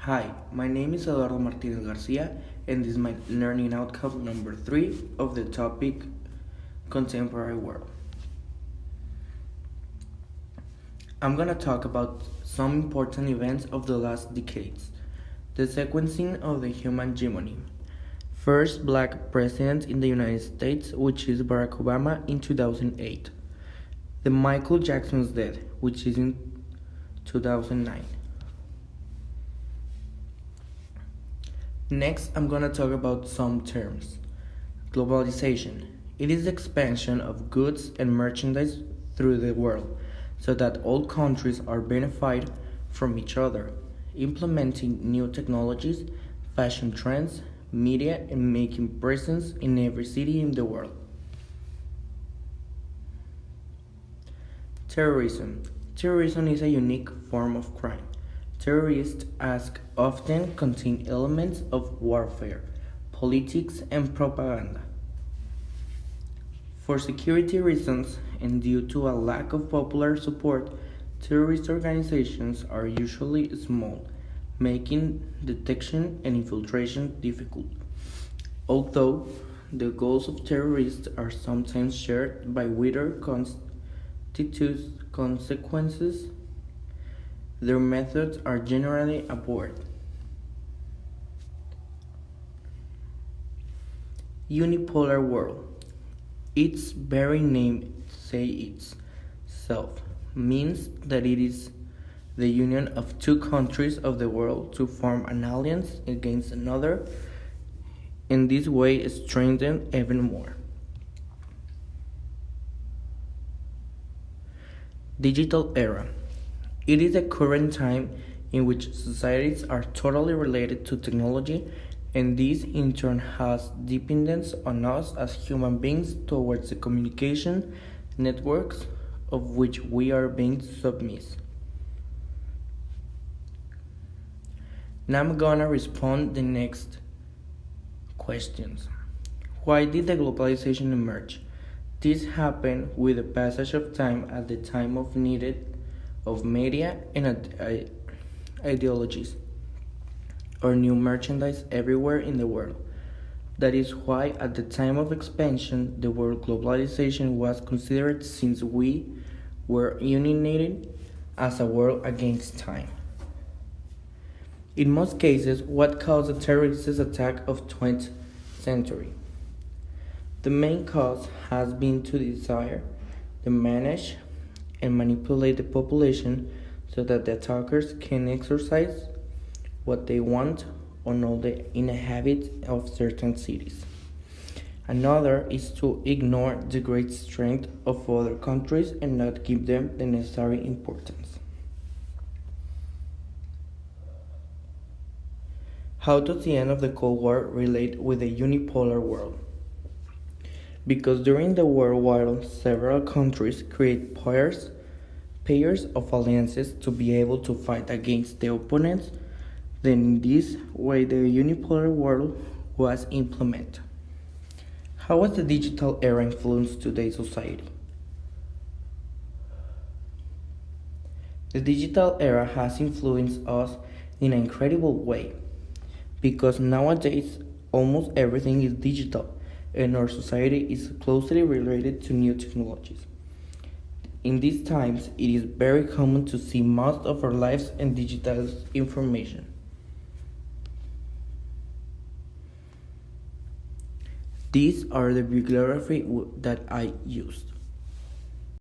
Hi, my name is Eduardo Martinez Garcia, and this is my learning outcome number 3 of the topic Contemporary World. I'm gonna talk about some important events of the last decades. The sequencing of the human genome. First black president in the United States, which is Barack Obama in 2008. The Michael Jackson's death, which is in 2009. Next, I'm going to talk about some terms. Globalization. It is the expansion of goods and merchandise through the world so that all countries are benefited from each other, implementing new technologies, fashion trends, media, and making presence in every city in the world. Terrorism. Terrorism is a unique form of crime. Terrorist acts often contain elements of warfare, politics, and propaganda. For security reasons and due to a lack of popular support, terrorist organizations are usually small, making detection and infiltration difficult. Although the goals of terrorists are sometimes shared by wider consequences, their methods are generally abhorred. Unipolar world. Its very name says itself, means that it is the union of two countries of the world to form an alliance against another, in this way strengthened even more. Digital era. It is a current time in which societies are totally related to technology, and this in turn has dependence on us as human beings towards the communication networks of which we are being submissive. Now I'm gonna respond the next questions. Why did the globalization emerge? This happened with the passage of time at the time of needed of media and ideologies or new merchandise everywhere in the world. That is why at the time of expansion the word globalization was considered, since we were united as a world against time. In most cases, what caused the terrorist attack of 20th century? The main cause has been to desire to manage and manipulate the population so that the attackers can exercise what they want on all the inhabitants of certain cities. Another is to ignore the great strength of other countries and not give them the necessary importance. How does the end of the Cold War relate with the unipolar world? Because during the World War, several countries create pairs of alliances to be able to fight against the opponents. Then in this way the unipolar world was implemented. How has the digital era influenced today's society? The digital era has influenced us in an incredible way, because nowadays almost everything is digital and our society is closely related to new technologies. In these times, it is very common to see most of our lives in digital information. These are the bibliography that I used.